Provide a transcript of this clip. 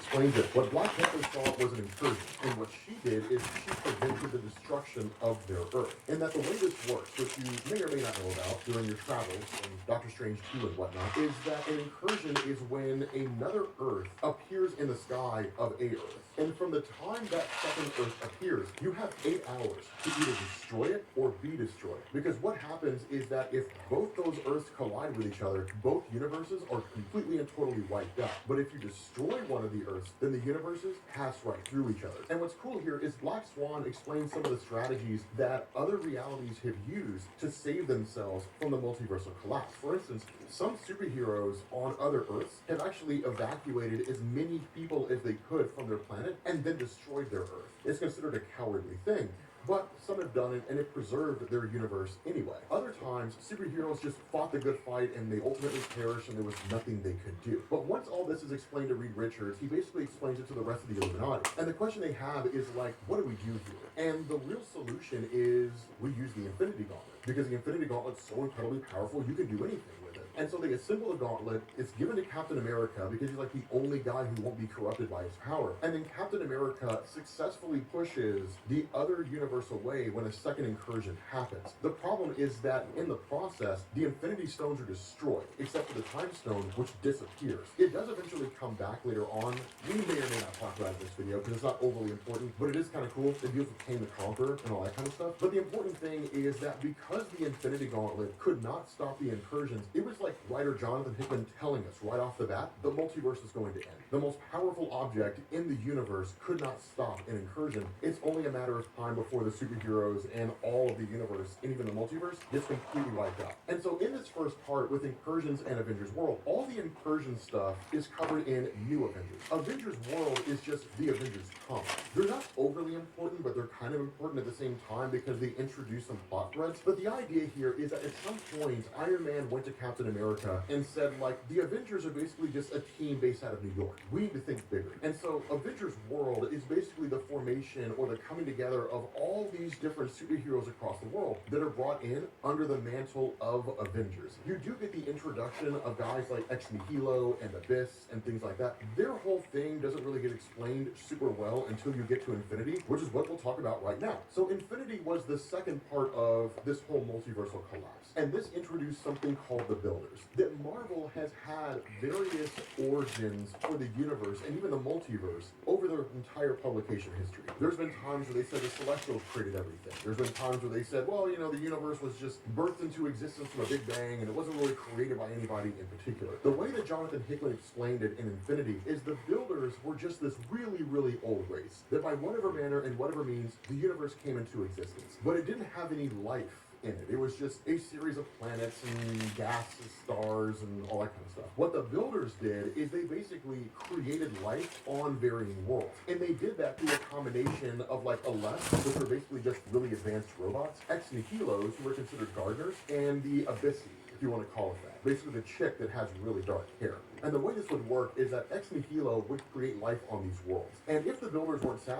explains it. What Black Panther saw was an incursion, and what she did is she prevented the destruction of their Earth. And that the way this works, which you may or may not know about during your travels, and Doctor Strange 2 and whatnot, is that an incursion is when another Earth appears in the sky of a Earth. And from the time that second Earth appears, you have 8 hours to either destroy it or be destroyed. Because what happens is that if both those Earths collide with each other, both universes are completely and totally wiped out. But if you destroy one of the Earths, then the universes pass right through each other. And what's cool here is Black Swan explains some of the strategies that other realities have used to save themselves from the multiversal collapse. For instance, some superheroes on other Earths have actually evacuated as many people as they could from their planet and then destroyed their Earth. It's considered a cowardly thing, but some have done it and it preserved their universe anyway. Other times, superheroes just fought the good fight and they ultimately perished and there was nothing they could do. But once all this is explained to Reed Richards, he basically explains it to the rest of the Illuminati. And the question they have is like, what do we do here? And the real solution is we use the Infinity Gauntlet. Because the Infinity Gauntlet's so incredibly powerful, you can do anything with it. And so they assemble a gauntlet, it's given to Captain America because he's like the only guy who won't be corrupted by his power. And then Captain America successfully pushes the other universe away when a second incursion happens. The problem is that in the process, the Infinity Stones are destroyed, except for the Time Stone, which disappears. It does eventually come back later on. We may or may not talk about it in this video because it's not overly important, but it is kind of cool. It deals with Kang the Conqueror and all that kind of stuff. But the important thing is that because the Infinity Gauntlet could not stop the incursions, it was like writer Jonathan Hickman telling us right off the bat, the multiverse is going to end. The most powerful object in the universe could not stop an incursion. It's only a matter of time before the superheroes and all of the universe, and even the multiverse, gets completely wiped out. And so in this first part with incursions and Avengers World, all the incursion stuff is covered in New Avengers. Avengers World is just the Avengers comic. They're not overly important, but they're kind of important at the same time because they introduce some plot threads. But the idea here is that at some point, Iron Man went to Captain America and said, like, the Avengers are basically just a team based out of New York. We need to think bigger. And so Avengers World is basically the formation or the coming together of all these different superheroes across the world that are brought in under the mantle of Avengers. You do get the introduction of guys like Ex Nihilo and Abyss and things like that. Their whole thing doesn't really get explained super well until you get to Infinity, which is what we'll talk about right now. So Infinity was the second part of this whole multiversal collapse. And this introduced something called the Builders. That Marvel has had various origins for the universe and even the multiverse over their entire publication history. There's been times where they said the Celestials created everything. There's been times where they said, well, you know, the universe was just birthed into existence from a big bang and it wasn't really created by anybody in particular. The way that Jonathan Hickman explained it in Infinity is the Builders were just this really, really old race that by whatever manner and whatever means, the universe came into existence. But it didn't have any life in it. It was just a series of planets and gases, stars, and all that kind of stuff. What the Builders did is they basically created life on varying worlds. And they did that through a combination of like Aleph, which were basically just really advanced robots, Ex Nihilos, who were considered gardeners, and the Abyssi, if you want to call it that. Basically the chick that has really dark hair. And the way this would work is that Ex Nihilo would create life on these worlds. And if the Builders weren't satisfied